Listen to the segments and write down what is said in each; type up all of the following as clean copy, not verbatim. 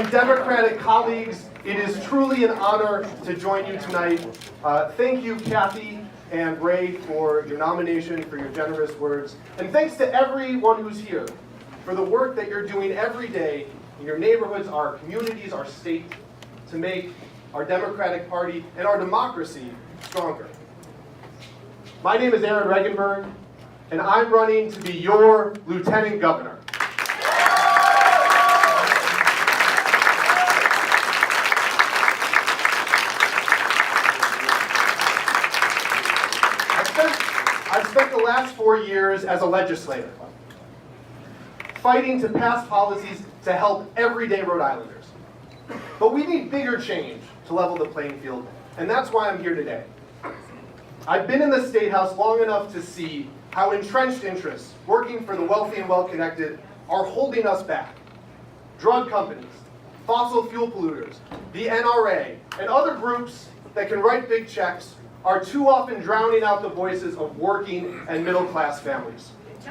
and Democratic colleagues, it is truly an honor to join you tonight. Thank you, Kathy and Ray, for your nomination, for your generous words. And thanks to everyone who's here for the work that you're doing every day in your neighborhoods, our communities, our state, to make our Democratic Party and our democracy stronger. My name is Aaron Regenberg, and I'm running to be your Lieutenant Governor. I've spent the last 4 years as a legislator, fighting to pass policies to help everyday Rhode Islanders. But we need bigger change to level the playing field, and that's why I'm here today. I've been in the State House long enough to see how entrenched interests working for the wealthy and well-connected are holding us back. Drug companies, fossil fuel polluters, the NRA, and other groups that can write big checks are too often drowning out the voices of working and middle-class families. It's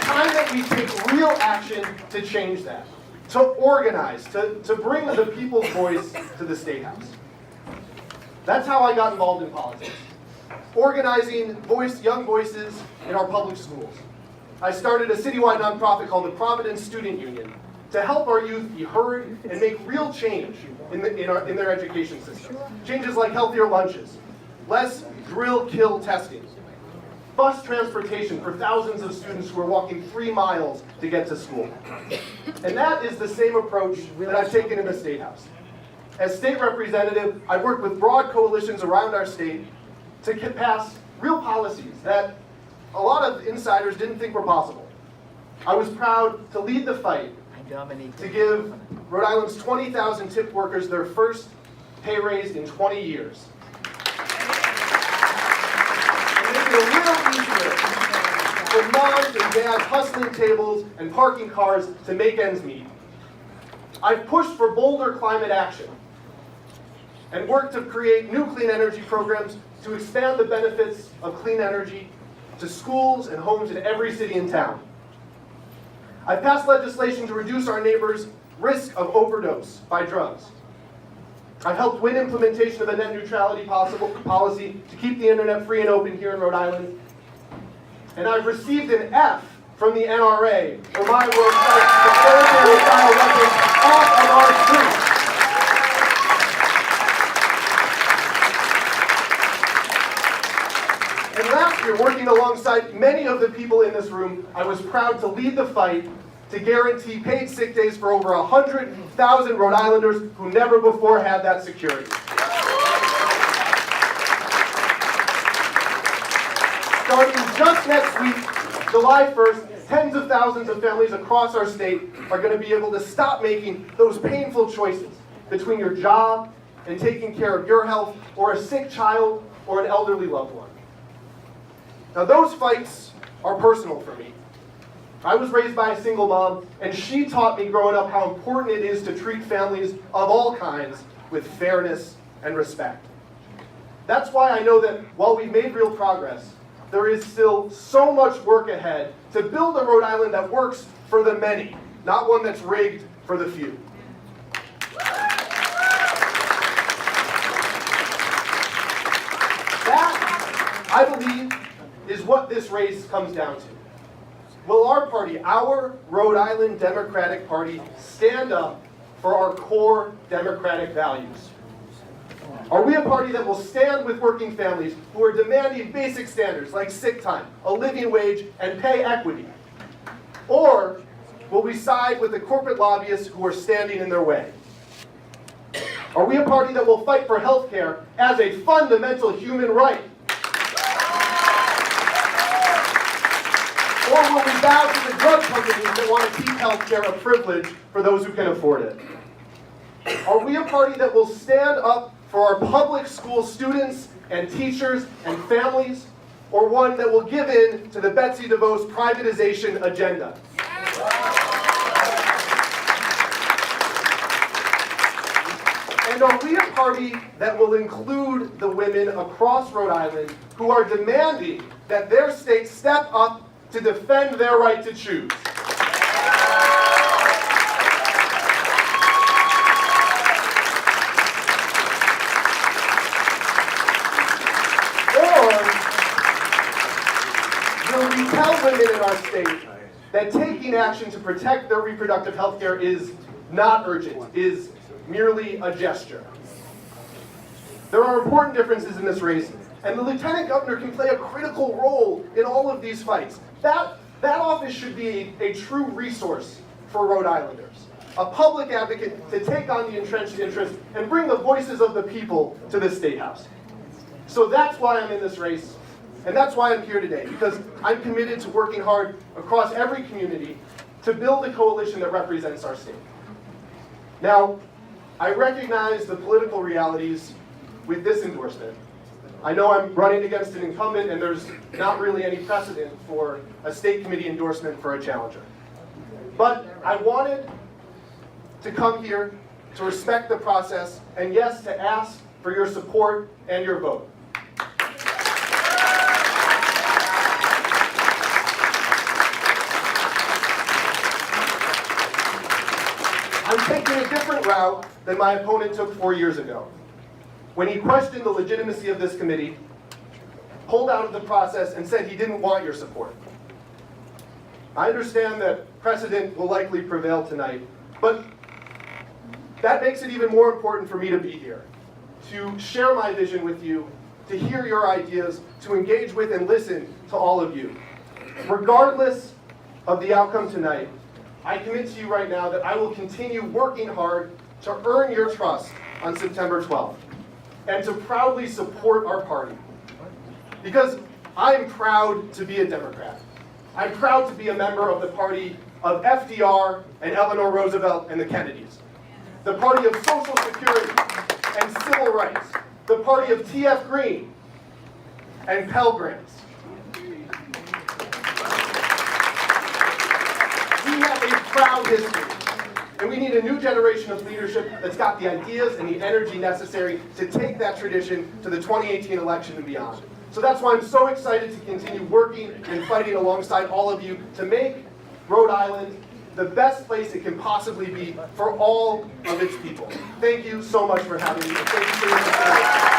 time that we take real action to change that, to organize, to bring the people's voice to the State House. That's how I got involved in politics, organizing young voices in our public schools. I started a citywide nonprofit called the Providence Student Union to help our youth be heard and make real change in their education system. Changes like healthier lunches, less drill-kill testing, bus transportation for thousands of students who are walking 3 miles to get to school. And that is the same approach that I've taken in the State House. As state representative, I worked with broad coalitions around our state to pass real policies that a lot of insiders didn't think were possible. I was proud to lead the fight to give Rhode Island's 20,000 tip workers their first pay raise in 20 years. And make it a little easier for moms and dads hustling tables and parking cars to make ends meet. I've pushed for bolder climate action and worked to create new clean energy programs to expand the benefits of clean energy to schools and homes in every city and town. I passed legislation to reduce our neighbors' risk of overdose by drugs. I've helped win implementation of a net neutrality policy to keep the internet free and open here in Rhode Island. And I've received an F from the NRA for my work to further child weapons off of our streets. And last year, working alongside many of the people in this room, I was proud to lead the fight to guarantee paid sick days for over 100,000 Rhode Islanders who never before had that security. Starting just next week, July 1st, tens of thousands of families across our state are going to be able to stop making those painful choices between your job and taking care of your health, or a sick child, or an elderly loved one. Now, those fights are personal for me. I was raised by a single mom, and she taught me growing up how important it is to treat families of all kinds with fairness and respect. That's why I know that while we've made real progress, there is still so much work ahead to build a Rhode Island that works for the many, not one that's rigged for the few. That, I believe, is what this race comes down to. Will our party, our Rhode Island Democratic Party, stand up for our core democratic values? Are we a party that will stand with working families who are demanding basic standards like sick time, a living wage, and pay equity? Or will we side with the corporate lobbyists who are standing in their way? Are we a party that will fight for health care as a fundamental human right? Or will we bow to the drug companies that want to keep health care a privilege for those who can afford it? Are we a party that will stand up for our public school students and teachers and families, or one that will give in to the Betsy DeVos privatization agenda? And are we a party that will include the women across Rhode Island who are demanding that their state step up to defend their right to choose? women in our state that taking action to protect their reproductive health care is not urgent, is merely a gesture. There are important differences in this race, and the lieutenant governor can play a critical role in all of these fights. That office should be a true resource for Rhode Islanders, a public advocate to take on the entrenched interest and bring the voices of the people to the State House. So that's why I'm in this race, and that's why I'm here today, because I'm committed to working hard across every community to build a coalition that represents our state. Now, I recognize the political realities with this endorsement. I know I'm running against an incumbent, and there's not really any precedent for a state committee endorsement for a challenger. But I wanted to come here to respect the process, and yes, to ask for your support and your vote. I'm taking a different route than my opponent took 4 years ago, when he questioned the legitimacy of this committee, pulled out of the process, and said he didn't want your support. I understand that precedent will likely prevail tonight, but that makes it even more important for me to be here, to share my vision with you, to hear your ideas, to engage with and listen to all of you. Regardless of the outcome tonight, I commit to you right now that I will continue working hard to earn your trust on September 12th and to proudly support our party. Because I'm proud to be a Democrat. I'm proud to be a member of the party of FDR and Eleanor Roosevelt and the Kennedys. The party of Social Security and civil rights. The party of T.F. Green and Pell Grants. We have a proud history, and we need a new generation of leadership that's got the ideas and the energy necessary to take that tradition to the 2018 election and beyond. So that's why I'm so excited to continue working and fighting alongside all of you to make Rhode Island the best place it can possibly be for all of its people. Thank you so much for having me. Thank you for your support.